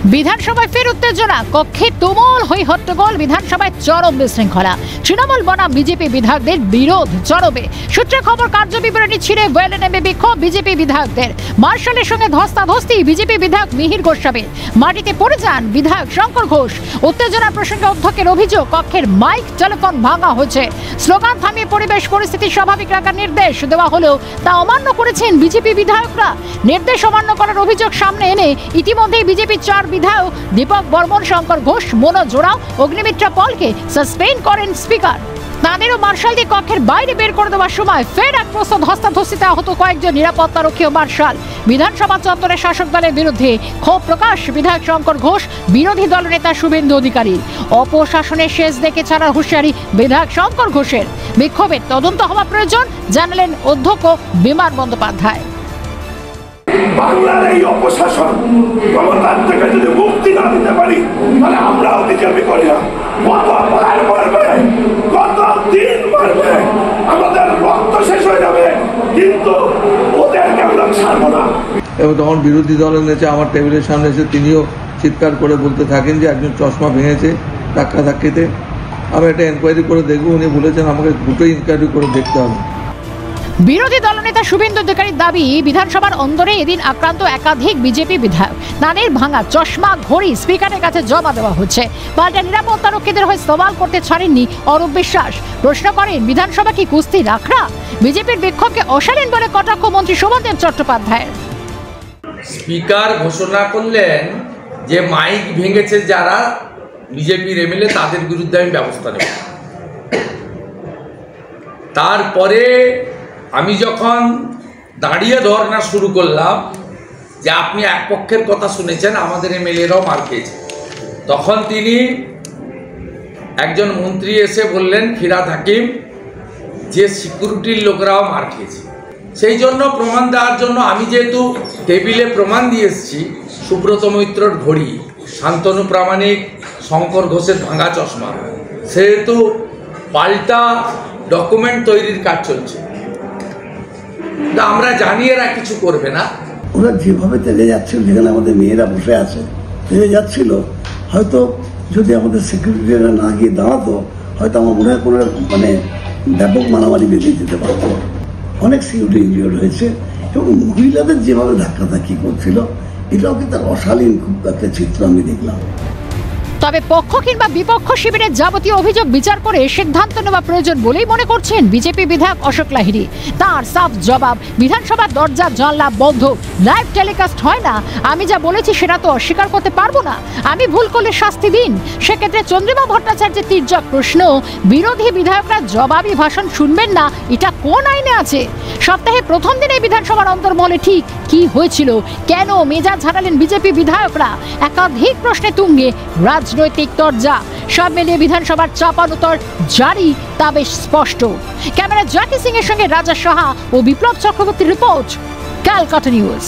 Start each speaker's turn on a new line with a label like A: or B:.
A: বিধানসভায় ফের উত্তেজনা, কক্ষে তুমুল হই হট্টগোল, বিধানসভায় চরম বিশৃঙ্খলা, তৃণমূল বনাম বিজেপি বিধায়কদের বিরোধ চরমে। সূত্রে খবর, কার্য বিবরণী ছিঁড়ে ওয়েলে নেমে বিক্ষোভ বিজেপি বিধায়কদের। মার্শালের সঙ্গে ধস্তাধস্তি বিজেপি বিধায়ক মিহির গোস্বামীর, মাটিতে পড়ে যান বিধায়ক শঙ্কর ঘোষ। উত্তেজনার প্রসঙ্গে অধ্যক্ষের অভিযোগ, কক্ষের মাইক টেলিফোন ভাঙা হয়েছে। স্লোগান থামিয়ে পরিবেশ পরিস্থিতি স্বাভাবিক রাখার নির্দেশ দেওয়া হলেও তা অমান্য করেছেন বিজেপি বিধায়করা। নির্দেশ অমান্য করার অভিযোগ সামনে এনে ইতিমধ্যেই বিজেপির 4 বিধায়ক দীপক বর্মন, শঙ্কর ঘোষ, মনোজ জোড়াও, অগ্নিমিত্রা পলকে সাসপেন্ড করেন স্পিকার। তাদেরও মার্শাল দিয়ে কক্ষের বাইরে বের করে দেওয়ার সময় ফের এক প্রস্ত ধস্তাধস্তিতে আহত কয়েকজন নিরাপত্তারক্ষী ও মার্শাল। বিধানসভা চত্বরে শাসক দলের বিরুদ্ধে ক্ষোভ প্রকাশ বিধায়ক শঙ্কর ঘোষ, বিরোধী দলনেতা শুভেন্দু অধিকারী। অপশাসনের শেষ দেখে ছাড়ার হুঁশিয়ারি বিধায়ক শঙ্কর ঘোষের। বিক্ষোভের তদন্ত হওয়া প্রয়োজন জানালেন অধ্যক্ষ বিমান বন্দ্যোপাধ্যায়।
B: বাংলার এই অপশাসন ক্ষমতার থেকে যদি মুক্তি না দিতে পারি তাহলে আমরাও বিজেপি করি না। কত অপরাধ করবে, কত দিন মারবে, আমাদের রক্ত শেষ হয়ে যাবে, কিন্তু ওদেরকে আমরা ছাড়বো না।
C: এবং তখন বিরোধী দলের নেতা আমার টেবিলের সামনে এসে তিনিও চিৎকার করে বলতে থাকেন যে একজন চশমা ভেঙেছে ধাক্কাতে। আমি একটা এনকোয়ারি করে দেখবো। উনি বলেছেন আমাকে দুটো ইনকোয়ারি করে দেখতে হবে।
A: বিরোধী দলনেতা শুভেন্দু অধিকারীর দাবি, বিধানসভার অন্দরে এদিন আক্রান্ত একাধিক বিজেপি বিধায়ক, তাদের ভাঙা চশমা, ঘড়ি স্পিকারের কাছে জমা দেওয়া হচ্ছে। পাল্টা নিরাপত্তারক্ষীদের হয়ে সওয়াল করতে ছাড়েননি অরূপ বিশ্বাস। প্রশ্ন করেন, বিধানসভা কি কুস্তি রাখরা? বিজেপির বিক্ষোভকে অশালীন বলে কটাক্ষ মন্ত্রী শোভনদেব চট্টোপাধ্যায়।
D: স্পিকার ঘোষণা করলেন যে মাইক ভেঙেছে যারা বিজেপির এমএলএ, তাদের বিরুদ্ধে আমি ব্যবস্থা নেব। তারপরে আমি যখন দাঁড়িয়ে ধর্ণা শুরু করলাম যে আপনি এক পক্ষের কথা শুনেছেন, আমাদের এমএলএরাও মার খেয়েছে, তখন তিনি একজন মন্ত্রী এসে বললেন, ফিরহাদ হাকিম, যে সিকিউরিটির লোকরাও মার খেয়েছে। সেই জন্য প্রমাণ দেওয়ার জন্য আমি যেহেতু টেবিলে প্রমাণ দিয়ে এসেছি, সুব্রত মৈত্রর ঘড়ি, শান্তনু প্রামাণিক, শঙ্কর ঘোষের ভাঙা চশমা, সেহেতু পাল্টা ডকুমেন্ট তৈরির কাজ চলছে। আমরা জানি এরা কিছু করবে না।
E: ওরা যেভাবে তেলে যাচ্ছিল, যেখানে আমাদের মেয়েরা বসে আছে তেলে যাচ্ছিল, হয়তো যদি আমাদের সিকিউরিটিরা না গিয়ে দাঁড়াতো, হয়তো আমার মনে হয় কোনো ব্যাপক মারামারি বেঁধে যেতে পারতো। অনেক সিকিউরিটি ইনজিওর্ড হয়েছে এবং মহিলাদের যেভাবে ধাক্কাধাক্কি করছিল, এটাও কিন্তু অশালীন খুব একটা চিত্র আমি দেখলাম।
A: তবে পক্ষ কিংবা বিপক্ষ শিবিরের যাবতীয় অভিযোগ বিচার করে সিদ্ধান্ত নেওয়া প্রয়োজন বলেই মনে করছেন বিজেপি বিধায়ক অশোক লাহিড়ী। তার সাফ জবাব, বিধানসভার দরজা জানলা বন্ধ, লাইভ টেলিকাস্ট হয় না। আমি যা বলেছি সেটা তো অস্বীকার করতে পারবো না। আমি ভুল করলে শাস্তি দিন। সেক্ষেত্রে চন্দ্রিমা ভট্টাচার্যের তির্যক প্রশ্ন, বিরোধী বিধায়করা জবাবি ভাষণ শুনবেন না, এটা কোন আইনে আছে? সপ্তাহে প্রথম দিনে বিধানসভার অন্তর্মহলে ঠিক কি হয়েছিল, কেন মেজাজ ঝাড়ালেন বিজেপি বিধায়করা? একাধিক প্রশ্নে তুঙ্গে রাজনৈতিক তরজা। সব মিলিয়ে বিধানসভার চাপানোতর জারি, তা বেশ স্পষ্ট। ক্যামেরা জ্যাকি সিং এর সঙ্গে রাজা সাহা ও বিপ্লব চক্রবর্তীর রিপোর্ট, ক্যালকাটা নিউজ।